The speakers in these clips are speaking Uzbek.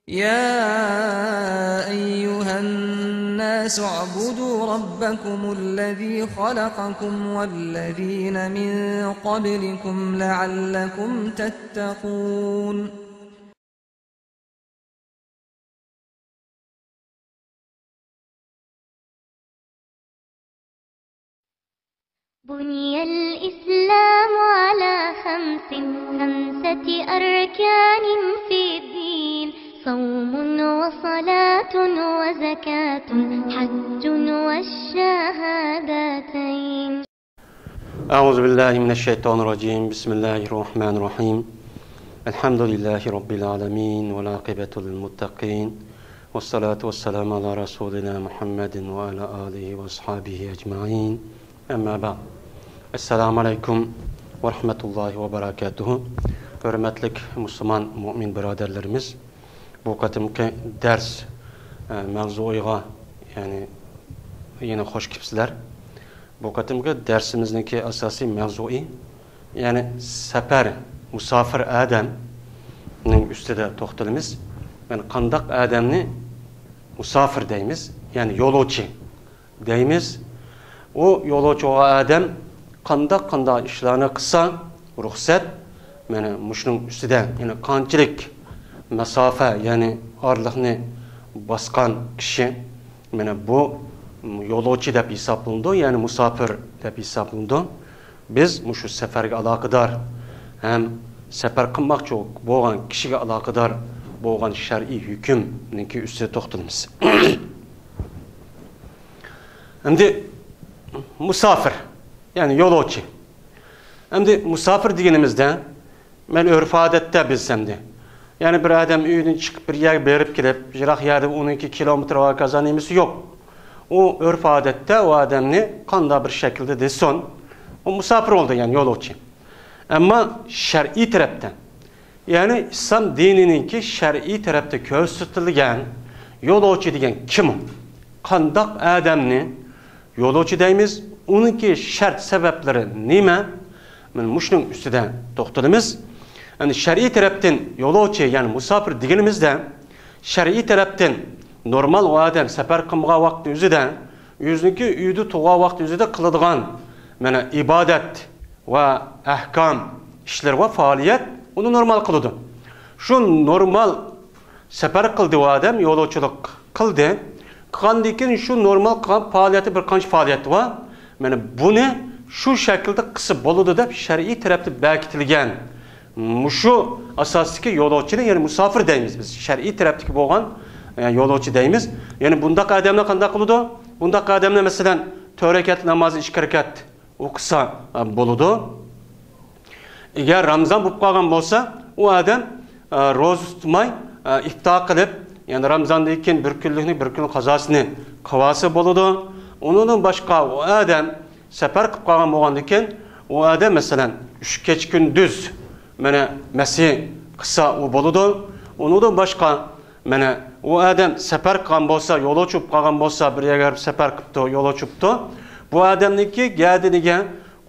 يا أيها الناس اعبدوا ربكم الذي خلقكم والذين من قبلكم لعلكم تتقون. بني الإسلام على خمسة أركان في الدين: صوم وصلاة وزكاة حج والشهادتين. أعوذ بالله من الشيطان الرجيم. بسم الله الرحمن الرحيم. الحمد لله رب العالمين والعاقبة للمتقين والصلاة والسلام على رسولنا محمد وعلى آله وأصحابه أجمعين. أما بعد. Esselamu Aleyküm ve Rahmetullahi ve Berekatuhu. Hürmetlik Müslüman mümin biraderlerimiz, bu kadimki ders mevzuiga yani yine hoş kipsizler. Bu kadimki dersimizdeki asasi mevzui yani sefer musafir Adem'nin üstüde toxtalımız. Yani kandak Adem'ni musafir deyimiz. Yani yolcu deyimiz. O yolcu Adem qandaq işlerini kısa ruhsat yani muşunun üstüde yani qanchalik mesafe yani ağırlığını baskan kişi yani bu yolcu deb hesaplandı yani musafir deb hesaplandı. Biz muşu seferge alakadar hem sefer qilmoqchi bo'lgan kishiga alakadar bo'lgan shar'iy hukmninki üstüde to'xtalamiz. Endi musafir yani yolcu. Endi musafir deganimizda men örf odatda bilsamda yani bir adam uydan chiqib bir yerga berib kelib yiroq yerda 12 kilometr vakazanimiz yo'q. O örf odatda o adamni qanday bir shaklda deson o musafir oldu yani yolcu. Ama shar'iy tarafdan yani İslam dinininki shar'iy tarafda ko'rsatilgan yolcu degan kim? Qandaq adamni yolcu deymiz. Onunki şart sebepleri nima? Men muşunun üstüde toxtalımız. Yani şer'i taraftan yolcu yani musafir deganimizda şer'i taraftan normal o adam sefer qilgan vaqt o'zida o'ziniki uyda tug'an vaqt o'zida qiladigan mana ibodat va ahkam ishlar va faoliyat uni normal qiladi. Shu normal sefer qildi o adam yolculik qildi. Qilgandan shu normal qilgan faoliyati bir qancha faoliyat va yani bunu şu şekilde kısıp boludu da şer'i tarafta bekitilgen. Şu asasiki yolcular yani musafir deyimiz biz. Şer'i taraftaki boğan yani yolcu deyimiz. Yani bundaki adamla qanday qılıdı? Bundaki adamla mesela 4 rekat namazı 2 rekat okusa boludu. Eğer Ramazan bo'lib qolgan bo'lsa, o adam roza tutmay iftar qilib, yani Ramazandan keyin bir kunlikni bir kun qazosini qilsa boludu. Onun başka o adam sefer qilib qolgan bo'lgandan keyin o adam mesela 3 kecha kunduz mana masih qilsa u bo'ladi. Undan başka mana o adam sefer qilgan bo'lsa, yo'l ochib qolgan bo'lsa, bir yerga sefer qilibdi, yo'l ochibdi. Bu odamniki gadiniga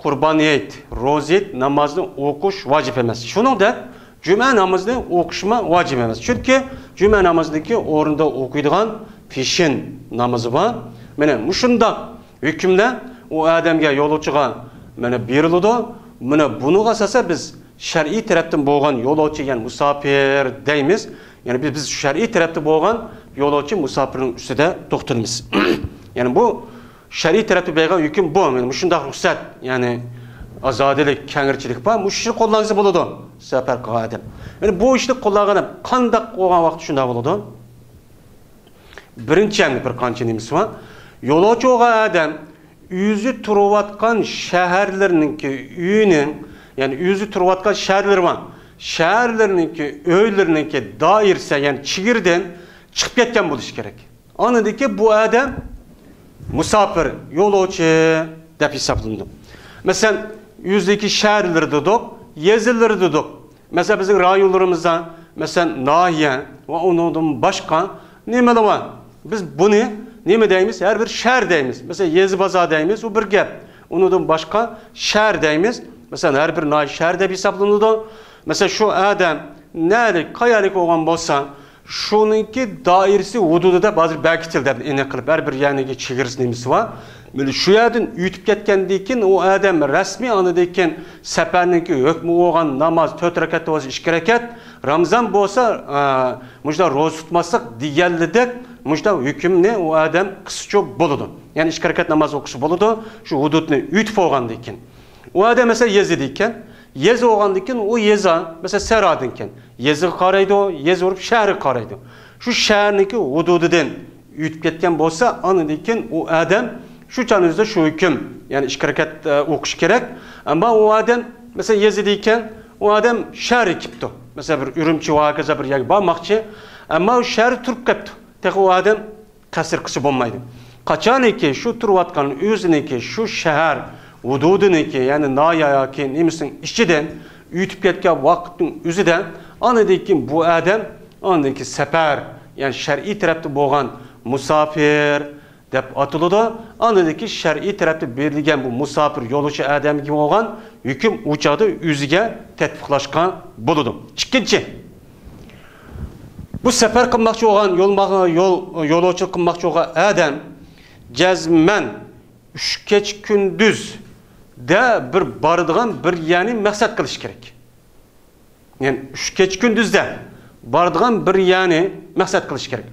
qurbaniyat, rozet namozni o'qish vojib emas. Shuningdek, juma namozini o'qishma vojib emas. Chunki juma namozidagi o'rinda o'qiydigan peshin namozi bor. Mana mushunda hükümler o adamga yolcuga mana beriladi. Mana bunu asasa biz shar'iy tarafdan bo'lgan yolcu yani musafir deymiz. Yani biz shar'iy tarafda bo'lgan yolcu musafirning ustida to'xtalamiz. Yani bu shar'iy tarafda bo'lgan hukm bu. Yani mushunda ruxsat yani azodilik, kengirchilik bor. Mushni qo'llansa bo'ladi. Safar qilgan adam. Yani bu ishni qo'llagan qanday bo'lgan vaqt shunda bo'ladi. Birinchi bir qancha nimiz bor. Yolcu adam yüzü turvatkan şehirlerininki üyünün yani yüzü turvatkan şehirleri var. Şehirlerininki öylerininki dairse yani çigirden çıkıp yetken buluş gerek. Anladaki bu adam musafir yolcu dep hesaplandı. Mesela yüzdeki şehirleri dedik, yazıları dedik. Mesela bizim rayonlarımızda mesela nahiye ve onun başka nemeler var. Biz bunu neme deyimiz? Her bir şehir deyimiz. Mesela Yezbaza deyimiz, o bir gap. Ondan başka şehir deyimiz. Mesela her bir nahi şehir de hesaplanıdı. Mesela şu adam nerede kayalık olan bolsa, şununki dairesi hududida bazı belkitildi ene qilib her bir yaniga chegirisi nemisi var. Böyle şu yerden ütüp ketkendiği için o adam resmi anıdayken seferninki hükmü olan namaz 4 rekat olsa 2 rekat Ramazan bolsa mujda roz tutmasak diğerledek mujda hüküm ne o adam kısıca boludu. Yani 2 rekat namaz okusu boludu. Şu hududunu ütüp olgandayken. O adam mesela yezidiyken yez olgandayken o yeza mesela seradınken yezi qaraydı o yez olup şehri qaraydı. Şu şehirninki hudududan ütüp ketken bolsa anıdayken o adam şu canınızda şu hüküm yani 2 rekat okuş gerek ama o adam mesela yezidiyken o adam şehir ekipti. Mesela bir ürümçi vakaza bir yer bakmakçı ama o şehir turup kaptı. Tek o adam kasır kısı bulmaydı. Kaçan ki şu turuvatkanın özünü ki şu şehir hududunu ki yani naya ki nemisin işçiden ütüp ketken vaktin özüden anıdaki bu adam anıdaki sefer yani şer'i tarafta boğan musafir dep atılıda anıdaki şer'i tarafta berilgen bu musafir yoluşu adam gibi olan hüküm uçadı üzüge tetbiqlaşkan buludu. İkinci, bu sefer kılmakçı olan yoluşu kılmakçı olan adam cezmen 3 geç gündüz de bir bardığın bir yani maksat kılış gerek. Yani 3 geç gündüzde bardığın bir yani maksat kılış gerek.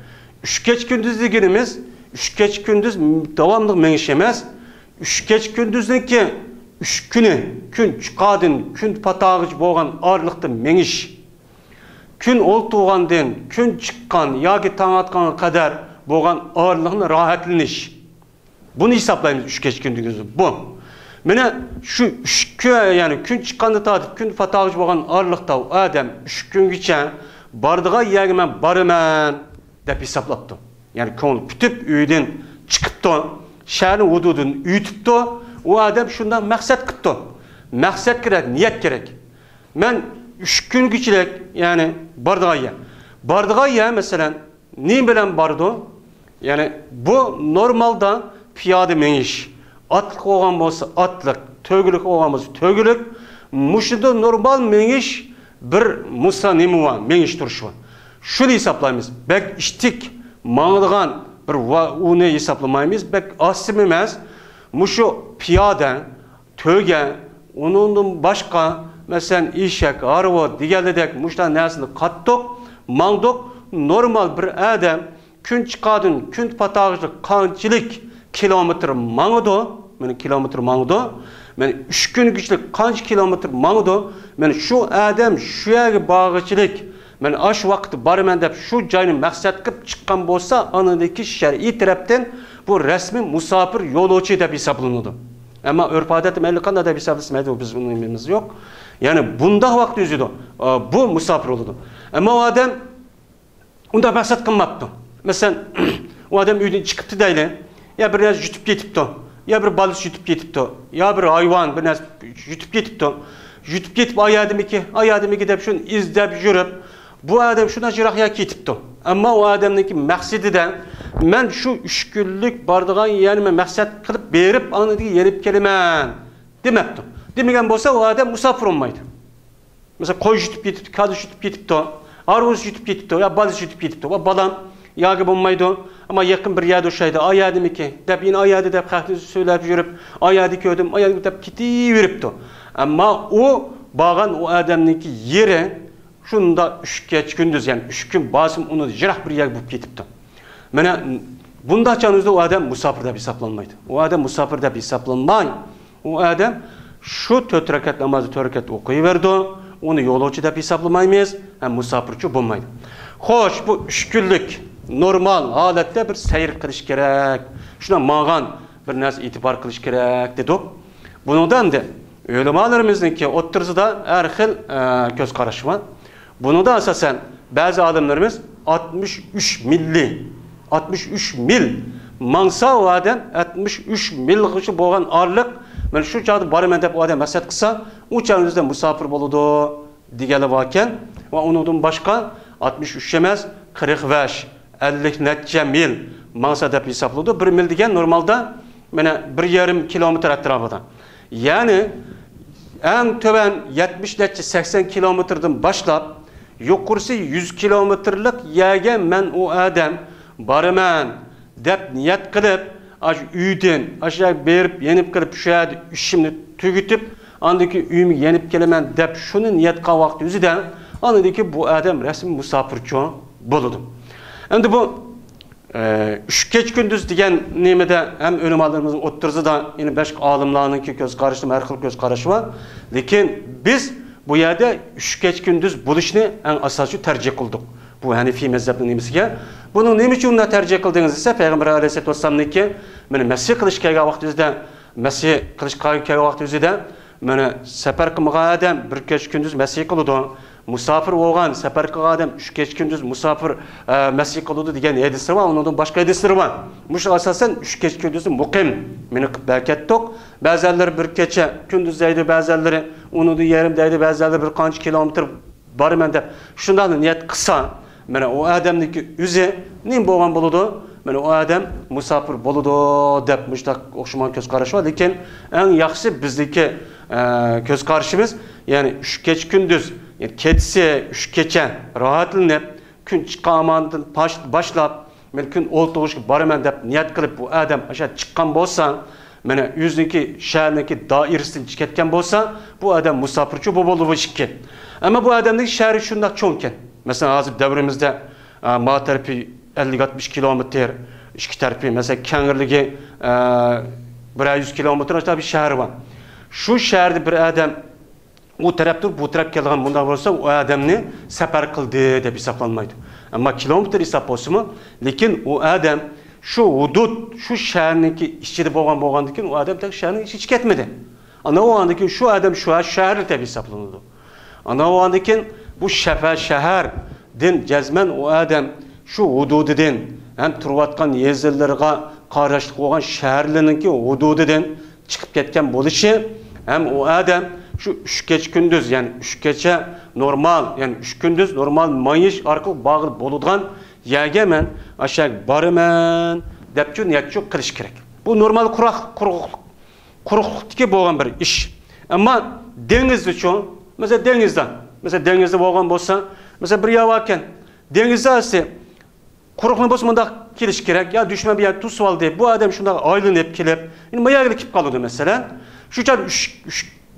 3 geç gündüz degenimiz 3 geç gündüz devamlı meniş emez. 3 geç gündüzdeki 3 günü gün çıkadın gün patağıcı boğan ağırlıkta meniş. Gün ol tuğandan gün çıkkan yaki taң atkanğa kadar boğan ağırlığını rahatlaniş. Bunu hesaplayımız 3 geç gündüzü bu. Mene şu 3 gün yani gün çıkkanda tatıp gün patağıcı boğan ağırlıkta adam 3 gün geçen bardığa yağımen barımen dep hesaplaptı. Yani konu kütüp üyden çıkıp da şehrin hududunu ütüp da o adam şundan maksat kıptı. Maksat gerek, niyet gerek. Ben 3 gün geçirek yani bardığa. Bardığa mesela ne bilen bardı? Yani bu normalde piyade meniş. Atlık olan olsa atlık, tögülük olan olsa tögülük. Muşuda normal meniş bir musa nemi var, meniş duruşu var. Şunu hesaplayımız. Bek iştik mağdığan bir onu hesaplamayımız. Bek asim emez. Muşu piyade, töge, onun başka mesela işek, arva, diğerledek muştan nesini kattık, mağdık. Normal bir adam gün çıkadın, gün patağıcılık, kançılık kilometre mağdı. Yani kilometre mağdı. Yani 3 gün güçlük kaç kilometre mağdı. Yani şu adam şu yere bağışçılık. Yani aş vakti barımen dep şu cayını maksat kıp çıkan bolsa anıdaki şer'i taraftan bu resmi musafir yolcu dep hesaplanıyordu. Ama örf adet mellikanda da hesaplanmıyordu, biz bunun bilgimiz yok. Yani bunda vakti yüzüydü. Bu musafir oldu. Ama o adam onda maksat kılmaptı. Mesela o adam üyden çıkıptı değil. Ya biraz yutup getipti. Ya bir balık yutup getipti. Ya bir hayvan biraz yutup getipti. Yutup getip ayadım iki dep şunu izdep yürüp bu adam şuna jirahya ketipti. Ama o adamdaki maksidi ben şu 3 günlük bardığan yerime maksat kılıp berip anıdaki yerip kelimen demepti. Demegen bolsa o adam musafir olmaydı. Mesela koy yutup getipti, kadıç yutup getipti. Aruz yutup getipti, ya balık yutup getipti. O balam yağı bulmaydı. Ama yakın bir yerde şeydi. Ayadım iki. Dep yine ayadı dep kahve söyleyip yürüp ayadı köydüm. Ayadı dep kiti yürüptü. Ama o bağın o adamdaki yeri şunda 3 geç gündüz yani 3 gün basım onu jirah bir yer bulup getipti. Mene bunda canınızda o adam musafir dep hesaplanmaydı. O adam musafir dep hesaplanmaydı. O adam şu 4 rekat namazı 4 rekat okuyuverdi. Onu yolcu dep hesaplamayız. Hem musafirçi bulmaydı. Hoş bu 3 günlük normal halette bir seyir kılış gerek. Şuna mağan bir narsa itibar kılış gerek dedik. Bundan da ulemalariimizniki o'ttirsida har xil ko'z qarashi var. Bunu da asasen bazı alimlerimiz 63 mil mansa o adam 63 mil gışı boğan ağırlık ben şu çağda barımen dep o adam maksat kılsa o çağınızda musafir boludu digeli varken ve onun başka 63 emez 45 50 netçe mil mansa dep hesapladı. 1 mil degen normalde mene 1,5 kilometre etrafında. Yani en töben 70 netçe 80 kilometreden başlap yuqursi 100 kilometrlik yerga men o adam baraman deb niyat qilib, aş uydan aşağı berip yenip qilib shu yerda ishimni tugitib, andaki uyimga yenip kelaman deb shuni niyat qilgan vaqt o'zida, andaki bu adam rasmiy musofirchi bo'ladi. Endi bu üç keç gündüz degan nemede hem ölüm alırımızın o'ttirzida yine başka alimlarınki göz karıştı, her xil göz karışı var. Lekin biz bu yerde üç keç gündüz buluşunu en asasçı tercih kıldık. Bu Hanefi mezhebinin nemesiga. Bunun nemi için onu tercih kıldığınız ise Peygamber Aleyhisselatü Vesselam'nınki meni Mesih kılıç kelgan vaqtida, Mesih kılıç kelgan vaqtida meni sefer kılmagan adam bir keç gündüz Mesih kılıdı. Musafir olgan sefer kılgan adam 3 keç gündüz musafir Mesih kılıdı degan hadisler var. Ondan başka hadisler var. Muş asasen 3 keç gündüz muqim meni berket tok. Bazıları bir keçe gündüz deydi, bazıları onu da yarım deydi, bazıları bir qancha kilometr barman deb. Şundan niyet kısa. Mana o adamniki üze nim bolgan boludu. Mana o adam musafir boludu deb muştaq oxşaman göz qaraşı var. Lekin en yaxşı bizdeki göz qarashimiz, yani 3 keç gündüz, yani ketse 3 keçe rahatlanıp gün çıqamandan başlap men kun oltug'ishga boraman deb niyat qilib bu adam aşağı chiqqan bo'lsa, mana o'ziniki shaharniki doirasidan chiqayotgan bo'lsa, bu adam musofirchi bo'lib bo'lishi kerak. Ama bu adamning shahri shunday cho'ng ekan. Mesela hozir davrimizda ma tarafi 50-60 kilometr, ikki tarafi mesela kengligi 100 kilometr bir shahar var. Şu şehirde bir adam o tarafdır, bu taraf kelgan bunday bo'lsa, o adamni safar qildi deb hisoblanmaydi. Ama kilometr hisob bo'lsa-mu, lekin o adam şu hudud, şu shaharniki ichida bo'lgandan keyin o adam tak shaharning ichiga ketmadi. Ana o andan keyin şu adam şu shahar deb hisoblanadi. Ana o andan keyin bu shahar din jazman o adam şu hududidan ham turayotgan yezillarga qarashli bo'lgan shaharlarningki hududidan chiqib ketgan bo'lishi, hem o adam şu 3 keç gündüz, yani 3 keçe normal, yani 3 gündüz normal mayış arqılı bağlı boluduğan yerge men aşağı barıman depçu niyatçı qilish kerak. Bu normal quruqlikdagi bo'lgan bir ish. Ama dengiz uchun, mesela denizde bo'lgan bo'lsa, mesela bir yavakken denizde ise quruqlik bo'lsa bunda kelish kerak, ya düşman bir yer tusib oldi, bu adam shunda aylanib kelib, endi mayag'ga kelib qoladi mesela. Şu çağ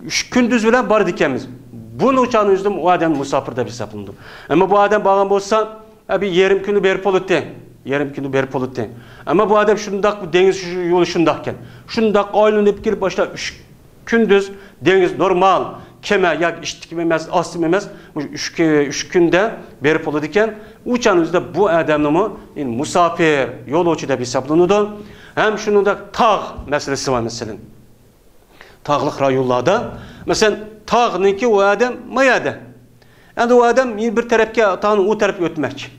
3 gündüz bilen bar dikemiz. Bunu uçağın yüzüm o adam musafir de hesaplandı. Ama bu adam bağlan olsa bir yarım günü berip olutte. Yarım günü berip olutte. Ama bu adam şundak bu deniz yolu şundakken. Şundak aylanıp gelip başta 3 gündüz deniz normal. Keme ya içtikim emez, astım emez. 3 günde berip oludikken uçağın yüzünde bu adamın musafir yolcu da hesaplandı. Hem şunun da tağ meselesi var mesela. Tağlık rayonlarda, mesela tağınınki o adam mayada. Yani o adam bir tarafka tağın o tarafı ötmek.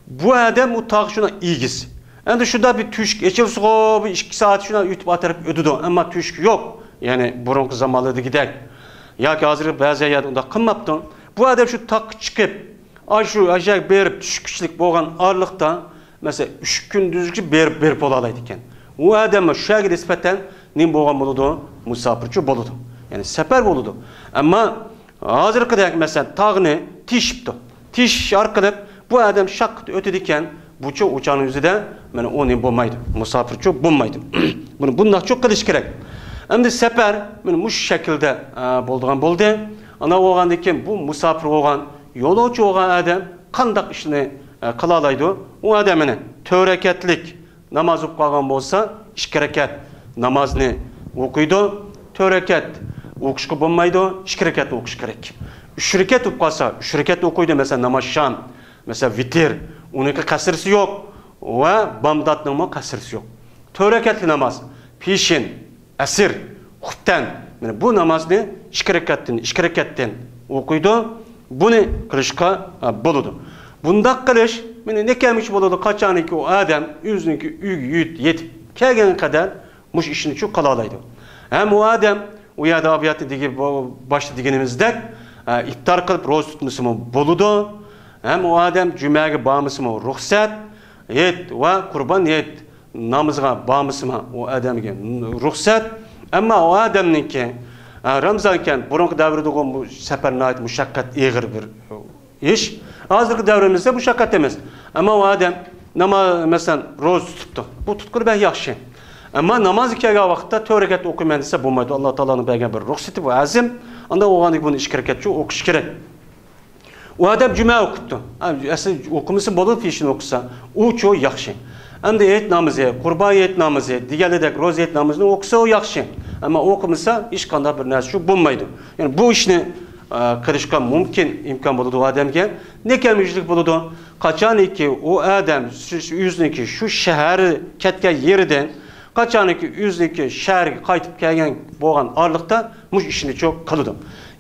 Bu adam o tağ şuna ilgisi. Yani şurada bir tüşk, geçilse bir 2 saat şuna ötüp o tarafı ötüdü. Ama tüşk yok. Yani burunki zamanlarda gider. Ya ki hazır bazı yerde onda kılmaptın. Bu adam şu tağ çıkıp, aşağı berip tüşküşlük boğan ağırlıkta, mesela 3 gündüzlükçe berip olalaydıkken. O adamı şu şekilde nispeten nim boğan boludu, musafirçi boludu. Yani sefer boludu. Ama hazır kadar mesela tağını tişipti. Tiş arkalıp bu adam şak ötedikken bu çok uçağın yüzüde yani o nim bulmaydı. Musafirçi bulmaydı. Bundan çok kılıç gerek. Hem de sefer yani bu şekilde bolduğun boldu. Ana oğandaki bu musafir oğan, yolcu oğan adam kandak işini kılalaydı. O adamını töreketlik namaz okup kalgan bolsa, 2 rekat namazını okuydu, 4 rekat okuşku bulmaydı, 2 rekat okuş gerek. 3 rekat okup kalsa, 3 rekat okuydu mesela namaz şam, mesela vitir, onunki kasırsı yok ve bamdatının kasırsı yok. 4 rekatlı namaz, peşin, esir, huften, yani bu namazını 2 rekattan okuydu, bunu kılışka buludu. Bunda kılış, ne kelmiş buludu, kaçanı ki o adam, yüzünü üyüt yetip, kelgen kadar muş işini çok kalalaydı. Hem o adam, o yada abiyatı digi başta digenimizde iftar kılıp roz tutması mı buludu. Hem o adam cümleye bağımlısı mı ruhsat, yet ve kurban yet namazına bağımlısı mı o adam ruhsat. Ama o adamın ki Ramazanken burunki davrda bu seferine ait muşakkat eğir bir iş. Hazırki devrimizde bu şakat emas. Ama o adam mesela roz tutuptu. Bu tutkulu ben yaxşı. Ama namaz ikega vaqtda 4 rakat o'qiyman desa bo'lmaydi. Alloh taoloning bergan bir ruxsati va azim. Unda o'g'andik buni ish kerakchi, o'qish kerak. U adam juma o'qitdi. Asli o'qimisi bo'lib peshin o'qisa, u cho yaxshi. Endi et namozi, qurban et namozi, deganidek roz et namozini o'qisa u yaxshi. Ama o'qimasa hech qanday bir narsa shu bo'lmaydi. Ya'ni bu ishni qilishga mumkin imkon bo'ladi u odamga. Nega mujlik bo'ladi? Qachoniki u odam o'ziniki shu shahar ketgan yeridan qachoniki o'ziniki shaharga qaytib kelgan bo'lgan orliqda mush ishni cho'q qiladi.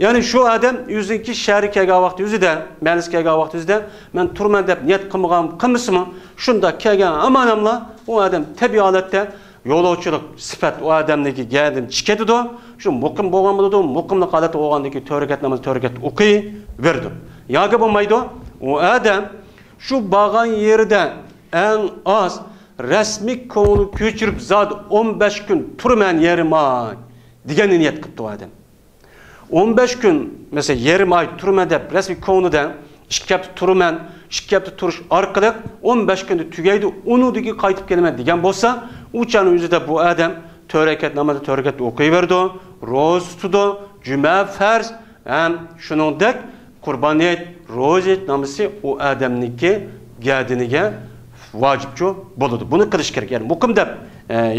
Ya'ni shu odam o'ziniki shaharga kelgan vaqt o'zida, manis kelgan vaqt o'zida men turman deb niyat qilmagan qilmismi? Shunda kelgan amanamla u odam tabiiy holatda yo'lovchilik sifat u odamniki gadim chiqadi. Shu muqim bo'lgan bo'ladi, muqimlik holatda o'g'andiki 4 rakat namoz 4 rakat o'qiy berdi. Yo'q bo'lmaydi. U odam shu bo'lgan yerda eng oz rasmiy ko'ngil ko'chirib zot 15 kun turman yerim oy degan niyat qilibdi u odam. 15 kun mesela yerim oy turman deb rasmiy ko'nglidan ishga turman, ishga turish orqali 15 kunda tugaydi, unidagi qaytib kelaman degan bo'lsa, uchaning o'zida bu odam 4 rakat namozni 4 rakat o'qiyverdi, roz tutdi, juma farz, ham shuningdek qurboniyat, ro'zat namozi u odamniki gadiniga vacibçi bo'ladi. Buni qilish kerak. Yani muqim deb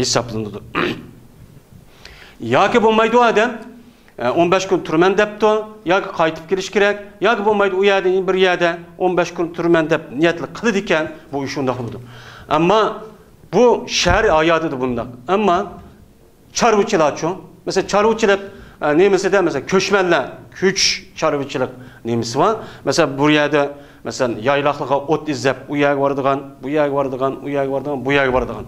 hisoblanadi. Yoki bo'lmaydi u odam 15 kun turman debdi, yoki qaytib kelish kerak, yoki bo'lmaydi u yerda bir yerda 15 kun turman deb niyatli qildi ekan, bu ish unda bo'ladi. Ammo bu shariy oyatida bundaq. Ammo chorvachilar uchun, mesela chorvachilik nemisida mesela ko'chmanlar, kuch chorvachilik nemisi bor. Mesela bu yerda mesela yaylaqlığa ot izlep u yerga boradigan, bu yerga boradigan, u yerga boradigan, bu yerga boradigan.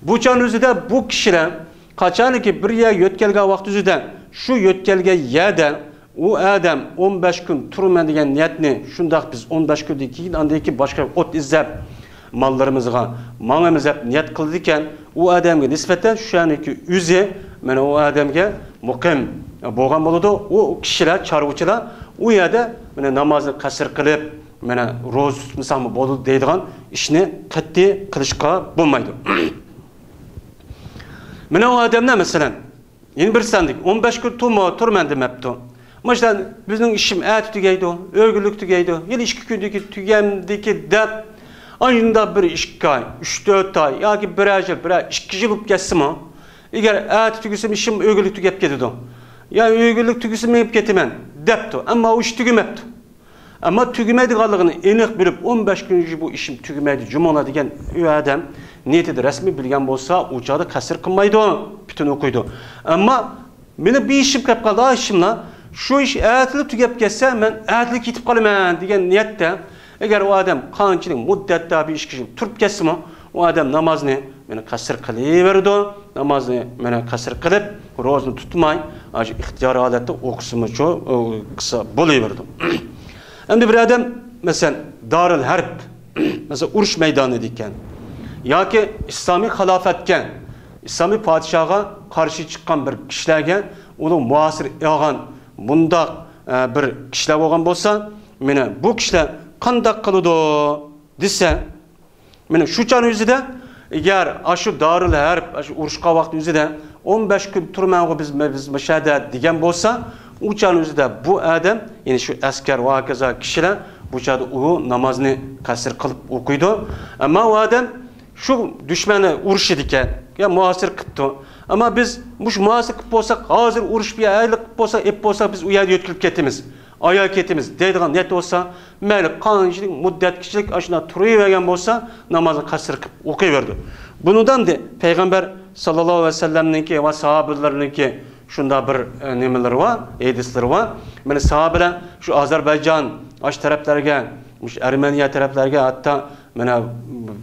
Bu çağın o'zida bu kishilar qachoniki bir yerga yetkelgan vaqt o'zida shu yetkelgan yerda u odam 15 kun turman degan niyatni shundaq biz 15 kundan keyin andaki boshqa ot izlab mollarimizga, mangimizga niyat qildi ekan, u odamga nisbatan shuniki o'zi mana u odamga muqim bo'lgan bo'ladi. U kishilar, chorvachilar u yerda mana namozni qasr qilib mana roz tutmasam bo'ladi deydigan ishni qat'iy qilishga bo'lmaydi. Mana o odamlar masalan, endi bir sandik 15 kun turman demabdi. Masalan, bizning ishim tugaydi, o'rgullik tugaydi. Yil 2 kundagi tugamdiki deb ayında bir 2 oy, 3-4 oy yoki 1 yil, 2 yil bo'lib ketsa-mi, agar tugusam ishim o'rgullik tugab ketadi. Ya o'rgullik tugusam men ketaman debdi, ammo u ish tugamabdi. Ama tügümediğini eniq bilip 15 gün bu işim tügümedi cumala degan u adam niyetide resmi bilgen bolsa uçağı kasır kılmaydı, bütün okuydu. Ama beni bir işim kap kaldı, işimle şu iş ayetli tügep geçse ben ayetli gitip kalayım degan niyette eğer o adam kançılık muddette bir iş kişi turup geçse mi o adam namazını beni kasır kılıverdi, namazını beni kasır kılıp rozunu tutmay, acı ihtiyar alette okusumu çok kısa buluverdi. Hem de bir adam mesela Darül Harp, mesela uruş meydanı diken, ya ki İslami halafetken, İslami padişaha karşı çıkan bir kişilerge, onun muasir yağan, bunda bir kişiler olan bolsa, mene bu kişiler kandak kılıdı dese, mene şu çan yüzüde, eğer aşı Darül Harp, aşı uruşka vakti yüzüde, 15 gün turmağı biz müşahede digen bolsa, u çağın özüde bu adam, yani şu asker ve hakaza kişiler bu çağda o namazını kasır kılıp okuydu. Ama o adam şu düşmanı uruş ediken, ya muhasır kıptı. Ama biz bu muhasır kıp olsak, hazır uruş bir aylık kıp olsak, hep olsak biz uyarı yötkülüp ketimiz. Ayak ketimiz. Deydiğin net olsa, meyli kanunçilik, muddet kişilik aşına turuyu vergen olsa, namazını kasır kıp okuyuverdi. Bundan da Peygamber sallallahu aleyhi ve sellem'ninki ve sahabelerninki şunda bir nemeleri var, hadisleri var. Yani sahabeler şu Azerbaycan aş taraflarga, şu Ermeniya taraflarga hatta mana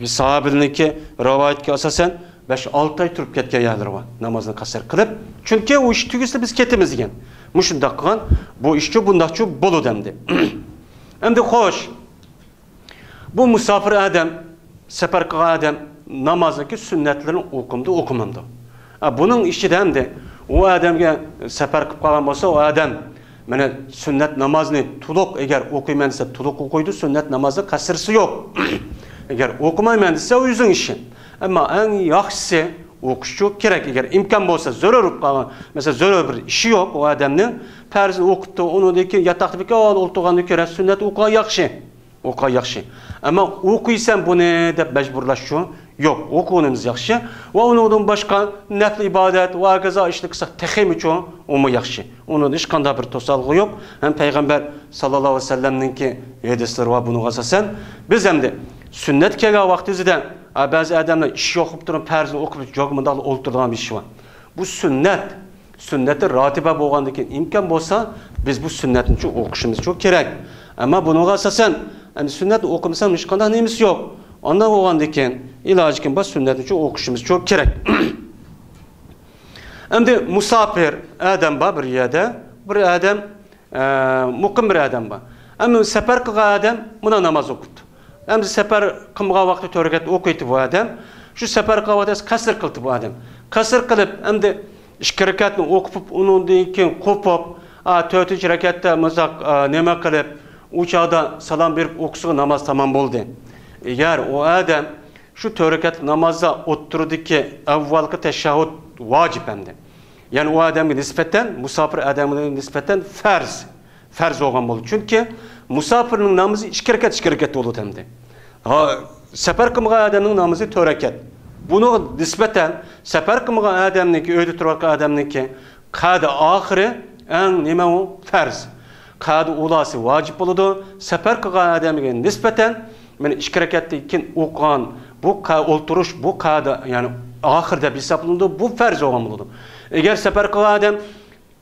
bir sahabeninki rivayetga asasen 5-6 ay turib ketgan yerler var. Namazını kasır kılıp. Çünkü o iş tügüsü biz ketimiz degan. Muşundaq qilgan bu işçi bundaqçı bolu demdi. Endi xo'sh. Bu musafir adam, safar qilgan adam namozdagi sunnatlarni o'qimdi, o'qimamdi. Bunun işçi de o adamga safar qilib qolgan bo'lsa, o adam Mana sünnet namazını tuluq eğer okuyman dese tuluq okuydu, sünnet namazı kasırsı yok. Eğer okumayman dese o yüzün işin. Ama en yaxşısı okuş çok gerek. Eğer imkan bolsa zor kalan, mesela zor bir işi yok o adamın, farzını okuttu, onu deki yatakta bir kal oltuğanı göre sünnet okuğa yaxşı. Okuğa yaxşı. Ama okuysan bunu dep mecburlaşıyor. Yok, okuğunumuz yaxşı. Ve onun başka nafl ibadet ve gaza işli kısa tehim için o yaxşı. Onun hiç kanda bir tosalgı yok. Hem Peygamber sallallahu aleyhi ve sellem'ninki hadisleri var bunu asasen. Biz hem de sünnet kega vaktizde bazı adamlar iş okup duran farzını okup jogmanda olturduğan bir şey var. Bu sünnet, sünneti ratibe bolgandan imkan bolsa biz bu sünnetin için okuşumuz çok gerek. Ama bunu asasen yani sünnet okumasam hiç kanda neyimiz yok. Ondan olgandan keyin ilacı kim bas sünnetin için okuşumuz çok gerek. Endi musafir adam var bir yerde, bir adam mukim bir adam var. Ama sefer kılgan adam buna namaz okuttu. Endi sefer kılgan vakti töreket okuydu bu adam. Şu sefer kılgan vakti kasır kıldı bu adam. Kasır kılıp endi 2 rekatni okup onundan keyin kopup 4-cü rekatda mızaq nima qilib u chaqda salom berib o'qisa namoz tamom bo'ldi. Eğer o adam şu törekat namazda oturdu ki avvalki teşahhud vacip hem de. Yani o adamın nispeten, musafir adamın nispeten farz olgan boldu. Çünkü musafirin namazı 2 rekat oldu hem de. Sefer kılgan adamın namazı törekat. Bunu nispeten sefer kılgan adamınki öydü turarkan adamınki kadı ahiri en nime o farz. Kadı ulası vacip oldu. Sefer kılgan adamın nispeten men 2 rekatdan keyin o'qigan bu o'ltirish bu qada yani oxirda hisoblanadi bu farz bo'lgan bo'ladi. Agar safar qilgan odam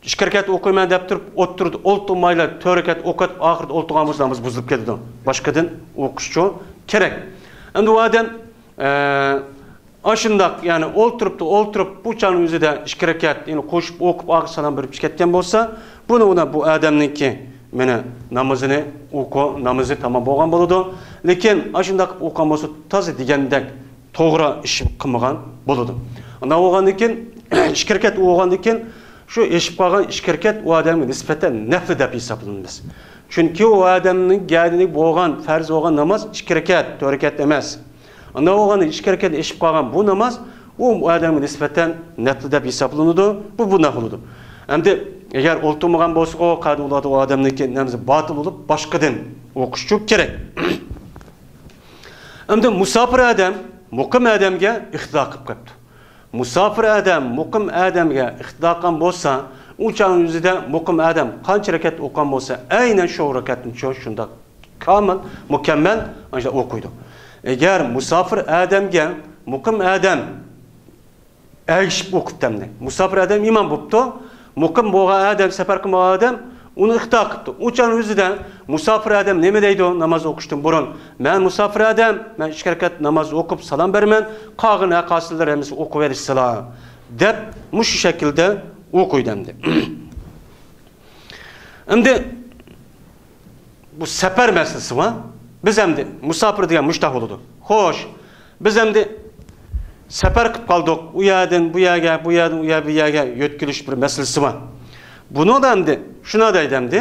2 rekat o'qiyman deb turib o'tirdi, o'ltirmaylar 4 rekat o'qib oxirda o'ltirgan bo'lsa namoz buzilib ketadi. Boshqadan o'qish uchun kerak. Endi u odam ashundaq yani o'ltirib bu chanın o'zida 2 rekat yani qo'shib o'qib oxir salom berib ketgan bo'lsa, buni bu odamniki meni namazını oku, namazı tamam bo'lgan bo'ladi. Lekin ashundaq o'qigan bo'lsa toza degandek to'g'ri ish qilmagan bo'ladi. Unda bo'lgandan keyin 2 rekat o'qigandan keyin shu eshib qolgan 2 rekat u odamga nisbatan nafl deb hisoblanamiz. Chunki u odamning gadilik bo'lgan farz bo'lgan namoz 2 rekat, 4 rekat emas. Unda bo'lganda 2 rekat eshib qolgan bu namoz u odamga nisbatan nafl deb hisoblanadi. Bu nafldir. Endi eğer olturmagan bolsa o qadi uladi o adamniki namazı batıl olup başqadan o'qish çok kerak. Endi musafir adam muqim adamga iqtido qilib qopti. Musafir adam muqim adamga iqtido qilgan bo'lsa, uçağın o'zida muqim adam qancha rakat o'qigan bo'lsa, aynan shu rakatni shunda kamil, mukammal ana o'qiydi. Eğer musafir adamga muqim adam ayshib o'qibdi. Musafir adam imom bo'libdi. Muqim bo'lgan adam, safar qilgan adam uni iqtido qilibdi. Uçağın o'zida musafir adam nima deydi namoz o'qishdan burun? Men musafir adam, men 2 rekat namoz o'qib salom beraman, qolgan aqosizlar hamisi o'qib berishsalar deb mush shaklda o'qiydi endi. Endi bu safar masalasi va biz endi musafir degan mushtaq bo'ladi. Xo'sh, biz endi safar qilib qoldik. U yerdan bu yerga, bu yerdan u yerga yo'tkilish bir masalasi bor. Buni da endi shuna deydimdi.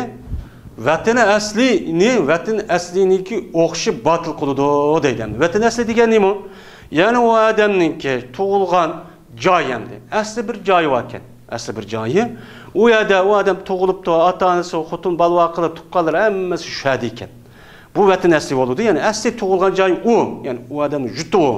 Vatan asliniki o'qishi batıl qiladi deydimdi. Vatan asli degan nima? Ya'ni u odamninki tug'ilgan joy endi. Asli bir joyi bor ekan. Asli bir joyi. U yerda u odam tug'ilibdi, ota-onasi, xotin balva qilib tuqqanlar hammasi shu yerda ekan. Bu vatan asli bo'ladi. Ya'ni asli tug'ilgan joy u, ya'ni u odamning juti u.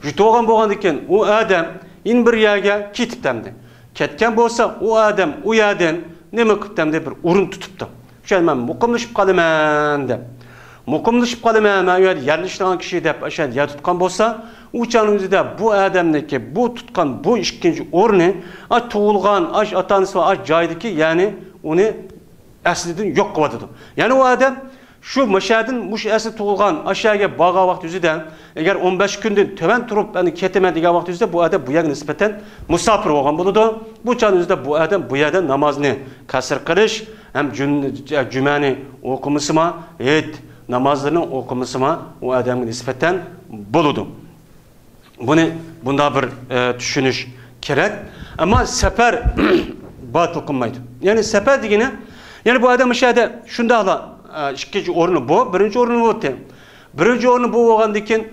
Jutoğan bo'lgandan keyin u odam in bir yerga ketibdi. Ketgan bo'lsa, u odam u yerdan nima qilibdi bir o'rin tutibdi. O'sha men muqimlashib qolaman deb. Muqimlashib qolaman, men u yerda yerlashgan kishi deb o'sha yer tutgan bo'lsa, uçağın o'zida bu odamniki bu tutgan bu ikkinchi o'rni tug'ilgan ota-onasi va joydagi, ya'ni uni aslidan yo'q qiladi. Ya'ni u odam şu mashadin mush asli tug'ilgan aşağıya bağa vaqt yüzüden eğer 15 gündün töven turup yani ketime degan vaqt yüzüde bu adam bu yerga nisbatan musafir bo'lgan bo'ladi. Bu çağın yüzüde bu adam bu yerda namozni kasr qilish hem jumani o'qimisima, namozlarini o'qimisima u odamga nisbatan bo'ladi. Buni bunda bir tushunish kerak. Ama safar batıl qilmaydi. Yani safar degani Yani bu adam aşağıda şundaqla ikkinchi o'rni bu, birinchi o'rni bu tem. Birinchi o'rni bu bo'lgandan keyin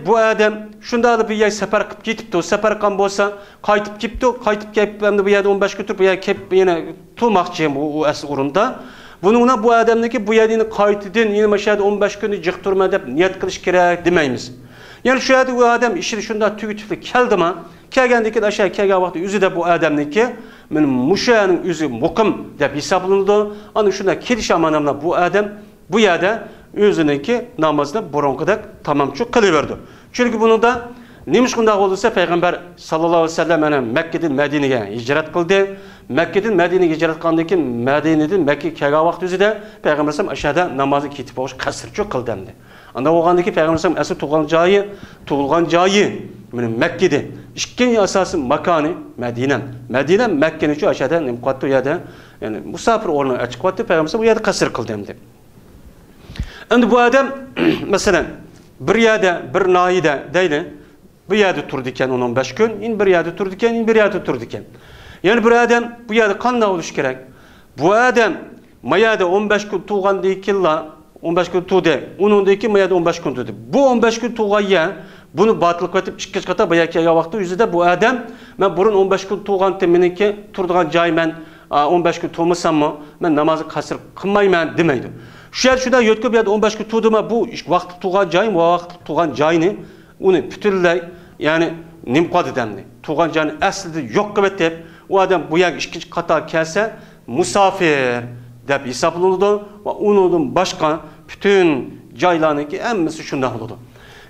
bu adam shundaqla bir yer safar qilib ketibdi. Safar qilgan bo'lsa, qaytib ketibdi, qaytib kelib endi bu yerda 15 kun turib, bu yerga kelib yana turmoqchi bu asl o'rinda. Buningla bu adamniki bu yerni qaytadan yana mashada 15 kunni jiq turma deb niyat qilish kerak demaymiz. Yani şu yerda bu adam ishini shunda tugitib keldimi? Kelgandan keyin aşağı kelgan vaqtda o'zida bu adamniki men mushaning o'zi muqim deb hisoblanadi. Ana shunda kelish amanamla bu adam bu yerda o'ziniki namozni burunqidek tamomchi qilaverdi. Chunki buningda nima shunday bo'lsa payg'ambar sallallohu alayhi vasallam ana Makkadan Madinaga hijrat qildi. Makkadan Madinaga hijrat qilgandan keyin Madinadan Makkaga kelgan vaqt o'zida payg'ambar sallam ashada namozni ketib olish qasrchi qildimdi. Anda o'g'andagi payg'ambar sallam asl tug'ilgan joyi mana Makkada. İkinci asası makani Medine. Medine Mekke'nin şu aşağıda nimqatı ya da yani musafir o'rni açık vatı payg'ambar bu yerda qasr qildimdi. Endi bu adam mesela bir yerda bir noyida deyli bu yerda turdi ekan 15 kun, bir yerda turdi ekan, bir yerda turdi ekan. Yani bir adam bu yerda qanday bo'lish kerak? Bu adam mayada 15 kun tug'gandan keyin 15 kun tug'di. Uningdan keyin mayada 15 kun turdi. Bu 15 kun tug'gan bunu batıl qilib ikkinchi qata boya kelgan vaqtda yüzida bu adam men burun 15 kun tug'ganda meniki turadigan joy men 15 kun turmasammi men namozni qasr qilmayman demaydi. Shu yer shunda yo'tib bu yerda 15 kun turdimi bu vaqt tug'gan joyim va vaqt tug'gan joyini uni butunlay ya'ni nimqadi demdi. Tug'gan joyini aslida yo'q qilib deb u adam bu yerga ikkinchi qata kelsa musafir deb hisoblanadi va undan boshqa bütün joylarniki hammasi shunday bo'ladi.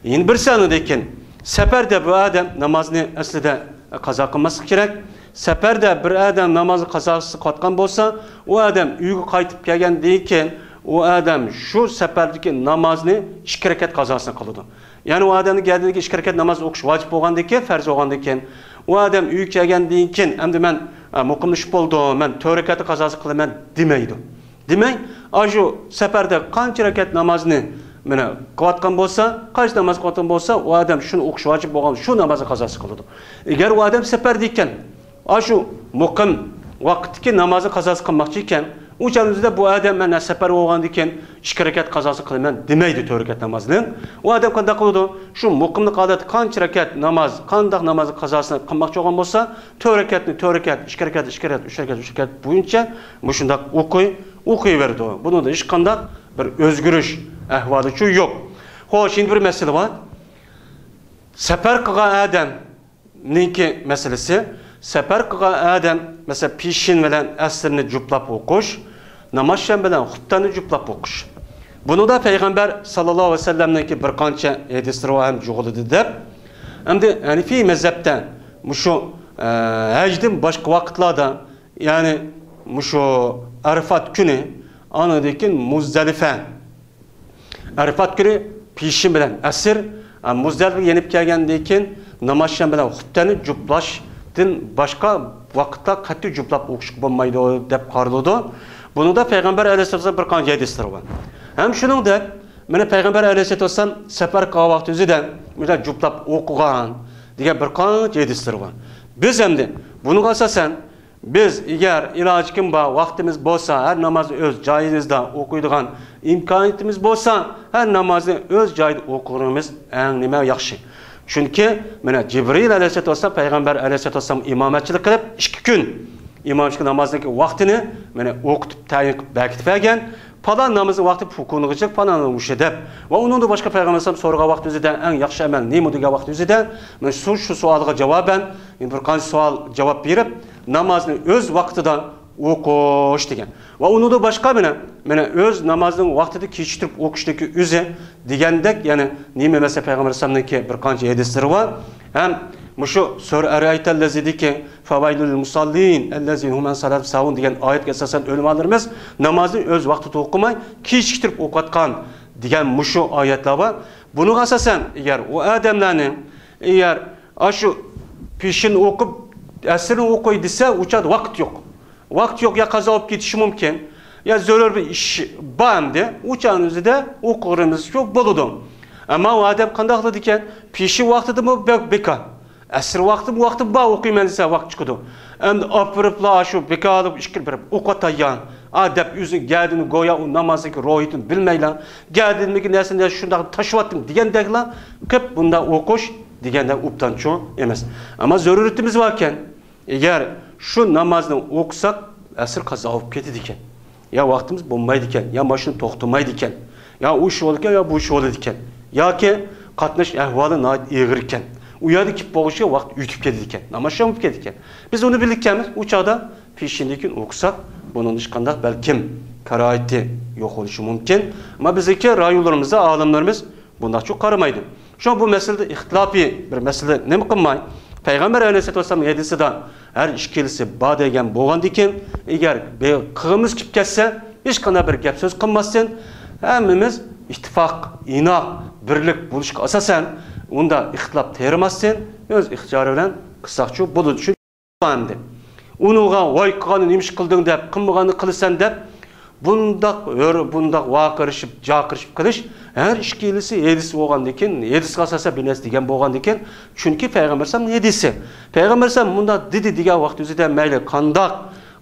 Yine bir sanadayken seferde bu adam namazını aslında kaza kılması gerek. Seferde bir adam namazı kazası katkan olsa o adam uygu kaytıp gelgen deyken o adam şu seferdeki namazını 2 rekat kazasına kıldı. Yani o adamın geldiğindeki 2 rekat namaz okuş vacip olgandayken, farz olgandayken o adam uygu gelgen deyken hem de ben muqimlashib oldum, ben 4 rekat kazası kılaman demeydi. Demey, şu seferde kaç rekat namazını mana qilayotgan bo'lsa, qaysi namoz qilayotgan bo'lsa, u odam shuni o'qish vojib bo'lgan, shu namozni qazasi qiladi. Agar u odam safarda ekan, shu muqim vaqtdagi namozni qazasi qilmoqchi ekan, o'shaningizda bu odam mana safar bo'lgandan keyin 2 rakat qazasi qilaman demaydi 4 rakat namozni. U odam qanday qiladi? Shu muqimni qodat qancha rakat namoz, qanday namozni qazasini qilmoqchi bo'lgan bo'lsa, 4 rakatni 4 rakat, 2 rakat, 2 rakat, 3 rakat, 3 rakat bo'yicha mushundaq o'qiyverdi. Buningda hech qanday bir o'zgarish ahvoli şu yok. Xo'sh, şimdi bir mesele var. Safar qilgan adam ninki meselesi. Safar qilgan adam mesela pishin bilan asrni juplab o'qish, namozshan bilan xutbani juplab o'qish. Buni da payg'ambar sallallohu alayhi vasallamniki bir qancha hadislar ham jo'g'ildi deb. Endi Hanifiy mazhabda mushu hajdan boshqa vaqtlarda, ya'ni mushu Arafat kuni, anadaki Muzdalifa Arafat günü pişin bilen asir, Muzdalifa yenip gelgendan keyin namozshan bilan xutbani juplashdan boshqa vaqtda qat'iy juplab o'qish bo'lmaydi deb qaraladi. Bunda payg'ambar alayhisolom bir qancha hadislar bor. Ham shuningdek, mana payg'ambar alayhisolom safar qilgan vaqt o'zida ular juplab o'qigan degan bir qancha hadislar bor. Biz endi bunga asosan biz eğer iloj kim bor, vaqtimiz bo'lsa, har namozni o'z joyimizda o'qiydigan imkoniyatimiz bo'lsa, har namozni o'z joyida o'qishimiz eng nima yaxshi. Chunki mana Jibril alayhisolom payg'ambar alayhisolom imomatchilik qilib 2 kun imomchilik namozining vaqtini mana o'qitib tayin qilib bekitib bergan. Falan namazı vaqti hukunuqchilik falan o'sha deb va uningda boshqa payg'ambar alayhisolom so'ragan vaqt o'zida eng yaxshi amal nima degan vaqt o'zida mana shu savolga javoban bir qancha savol javob berib namozni o'z vaqtida o'qish degan. Va uningda boshqa mana o'z namozining vaqtida kechiktirib o'qishdagi o'zi degandek, ya'ni nima mesela payg'ambar alayhisolomniki bir qancha hadislari bor. Ham mushu sura araytallazidiki fawailul musallin allazina hum an salat sawun degan oyatga asosan o'limalarimiz namozni o'z vaqtida o'qimay kechiktirib o'qiyotgan degan mushu oyatlar bor. Buning asosan agar u odamlarni agar shu peshin o'qib asrni o'qiy desa, uchad vaqt yo'q. Vaqt yo'q, ya qazo olib ketishi mumkin, ya zarur bir ish borda, o'chanizda o'qirimiz yo'q bo'ladi. Ammo u odam qanday qiladi ekan? Peshin vaqtidami bekor. Asr vaqti bu vaqti ba o'qiyman desa vaqt chiqadi. Endi opiriblar shu bekor olib ishkil berib o'qatagan. dep üzün geldiğini goya o namazındaki ruhiyetini bilmeylan. Geldiğindeki nesinde şundan taşıvattım diyendekler. Kıp bunda okuş diyenden uptan çoğu emez. Ama zaruretimiz varken eğer şu namazını okusak asır kaza olup ketediken. Ya vaktimiz bulmaydiken, ya maşını toxtumaydiken, ya o iş olurken ya bu iş olurken. Ya ki katnaş ehvalı nait eğirirken. Uyadı ki boğuşuya vakt ütüp kedidiken, namaşan ütüp kedidiken. Biz onu birlikkemiz uçağda peşindekin okusak, bunun dışında belki karayeti yok oluşu mümkün. Ama bizdeki rayularımızda, alimlerimiz bundan çok karamaydı. Şu an bu meselede ihtilafi bir mesele ne mi kılmayın? Peygamber Aleyhisselatü Vesselam'ın hadisinden her işkilisi bağ degen boğan diken, eğer kığımız kip kesse, hiç kana bir gap söz kılmazsın, hemimiz ittifak, inak, birlik, buluşuk asasen, onda ihtilap terimazsın, öz ihticarı kısakçı bulu düşün. Unuğa vay kığanı nemiş kıldın dep, kılmığanı kılısan dep, bundak vakırışıp, cakırışıp kılış, her işkilisi edisi boğan diken, edisi asasa bir nes degen boğan diken, çünkü Peygamber Sam edisi. Peygamber Sam bunda didi digen vakti üzüden meyle kandak,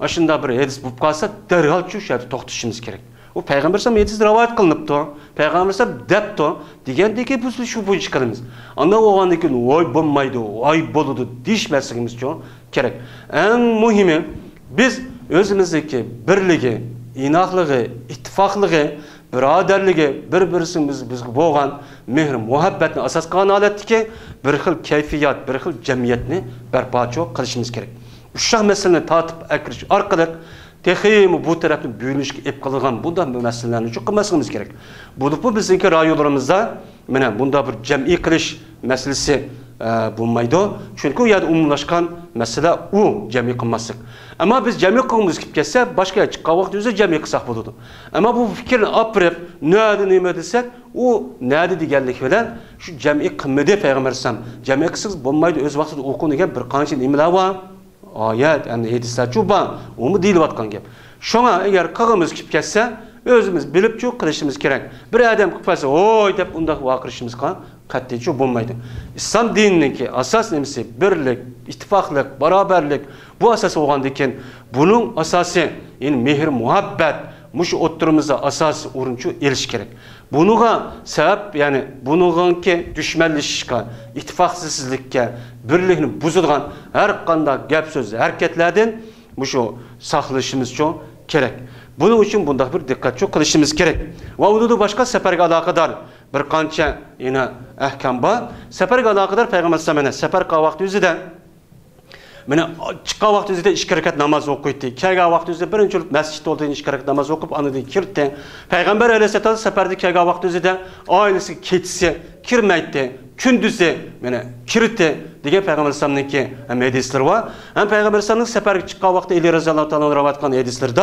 aşında bir edis bulup kalsa, derhal şu şerdi toxtuşunuz gerek. O Peygamber Sam edisi ravayet kılınıptı, Peygamber Sam depti, digen deki bu şu bu çıkarımız. Anda boğan diken, oy bulmaydı, oy boludu, diş meselimiz çok gerek. En mühimi, biz özümüzdeki birliği, inaklığı, ittifaklığı, biraderliği, bir-birisimiz bizge boğan mehr, muhabbetini asas kılan aletdi ki, bir xil keyfiyat, bir xil cemiyetini berpa çok kılışımız gerek. Uşaq meseleni tatıp ekiriş arkalık, texiyimi bu tarafını büyülüşki ep kılgan bunda meselelerini çok kılmasımız gerek. Bu bizdeki rayolarımızda bunda bir cem'i kılış meselesi bulmaydı. Çünkü o yani umumlaşkan mesele o cem'i kılmasık. Ama biz cem'i kılmamız gibi kesse başka çıkan vakti üzere cem'i kısak bulurdu. Ama bu fikrini aprep neydi neyme desek o neydi digenlik bilen şu cem'i kılmadı Peygamber Sam. Cem'i kısık bulmaydı öz vaxtida okunugen bir kançın imla var. Ayet, yani hadisler çoban, o mu değil vatkan gep. Şuna eğer kılmamız gibi kesse özümüz bilip çok kılışımız gerek. Bir adam kıpasa oy dep undaq vakırışımız kan katliçi bulmaydı. İslam dinindeki asas nemisi birlik, ittifaklık, beraberlik bu asas olgandayken bunun asası yani mehr, muhabbet, muş oturumuzda asas urunçu eliş gerek. Bunuğa sebep yani bunuğanki düşmanlaşışka, ittifaksızlıkka, birliğini buzulgan her kanda gap sözü hareketlerden muşu saklaşımız çok gerek. Bunun için bunda bir dikkat çok kılışımız gerek. Ve ududu başka seferge alakadar bir kança yine ahkam var. Seferge alakadar Peygamber Sallallahu sefer vakti üzerinde mene çıkan vakti üzerinde 2 rekat namaz okuydu. Kerga vakti üzerinde birinci olup mescitte olduğu 2 rekat namaz okup anıdı kirtti. Peygamber Aleyhisselatü seferde kerga vakti üzerinde ailesi keçisi kirmeydi. Kündüzü mene kirtti diye Peygamber Sallallahu hem hadisler var. Hem Peygamber Sallallahu sefer çıkan vakti Ali Raziyallahu Teala'nın ravatkan hadislerde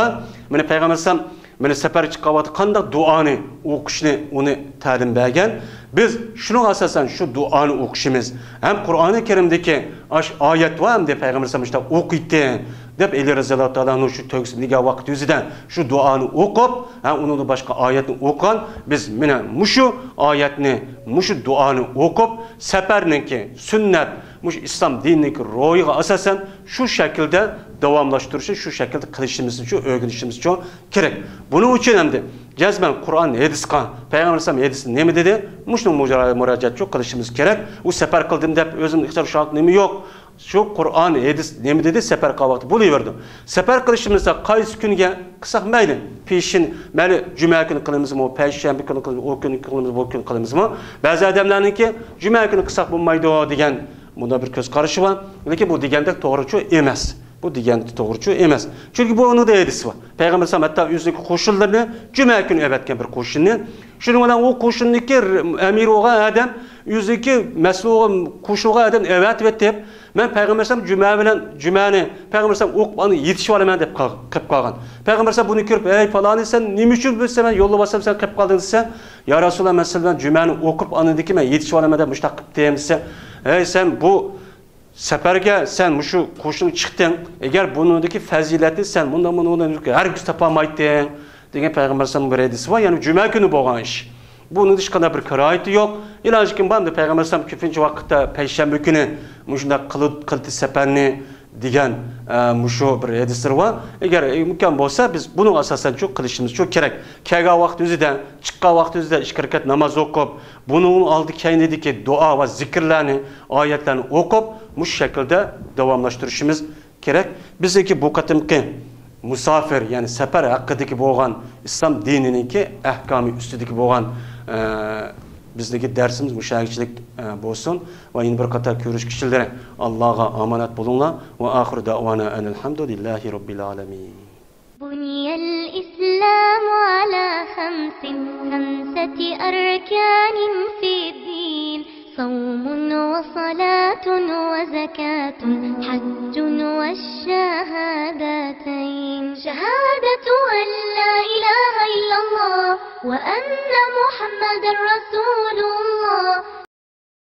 mene Peygamber Sallallahu mene sefer çıkan vakti kanda duanı okuşunu onu talim bergen. Biz şunu asasen şu duanı okuşumuz. Hem Kur'an-ı Kerim'deki ayet var hem de Peygamber Sallallahu okuydu. Dep Ali Raziyallahu Teala'nın şu tövsizliğe vakti yüzüden şu duanı okup hem onun da başka ayetini okuyan biz mene muşu ayetini muşu duanı okup seferninki sünnet muş İslam dinindeki ruhiga asasen şu şekilde devamlaştırışı şu şekilde kılışımız için öğrenişimiz için gerek. Bunun için hem de cezmen Kur'an hadiskan Peygamber Sallallahu hadisi ne mi dedi? Muşun müracaat çok kılışımız gerek. O sefer kıldım dep özüm ihtar şart nemi yok. Şu Kur'an hadis ne mi dedi? Sefer kavakti buluverdi. Sefer kılışımızda kayıs günge kısak meyli peşin meyli cuma günü kılımız mı, perşembe günü kılımız, o günü kılımız, bu günü kılımız mı? Bazı adamların ki cuma günü kısak bulmaydı degen bunda bir göz karışı var. Lakin bu degende doğrucu emez. Bu degende doğrucu emez. Çünkü bu onun da hadisi var. Peygamber Sallallahu hatta yüzdeki koşullarını cuma günü evetken bir koşulunu. Şunun olan o koşulundaki emir olan adam yüzdeki mesleği koşulga adam evet ve deyip ben Peygamber Sallallahu cümani Peygamber Sallallahu okumanı yetişip alaman deyip kıp kalgan. Peygamber Sallallahu bunu görüp ey falan sen nime üçün bilse ben yolla basam sen kıp kaldın dese ya Resulullah mesela cümani okup anındaki ben yetişip alaman deyip müştak kıp deyim dese ey sen bu seferge sen şu koşunu çıktın eğer bunundaki fazileti sen bundan her gün tapamaydı diye Peygamber Sallallahu bir hadisi var yani cuma günü boğan iş. Bunun dışında bir karayeti yok. İlancıkın bandı Peygamber Sallallahu küfinci vakitte Perşembe günü müşunda kıldı seferini degan mushu bir hadislar var. Eğer imkan bolsa biz bunun asasen çok kılışımız çok gerek. Kelgan vaqt o'zida, chiqqan vaqt o'zida 2 rakat namoz o'qib, bunun oldi keynidiki dua va zikrlarni, oyatlarni o'qib, mush shaklda davomlashtirishimiz kerak. Bizdeki bu qatimki musafir, yani safar haqidagi bo'lgan islom dinininki ahkomi ustidagi bo'lgan bizdeki dersimiz müşahitçilik bolsun ve yine bir qatar ko'rishkichilari Allohga omonat bo'linglar va oxir davona alhamdulillahi robbil alamin. بني الإسلام على خمسة أركان في الدين صوم وصلاة وزكاة حج والشهادتين شهادة أن لا إله إلا الله وأن محمد رسول الله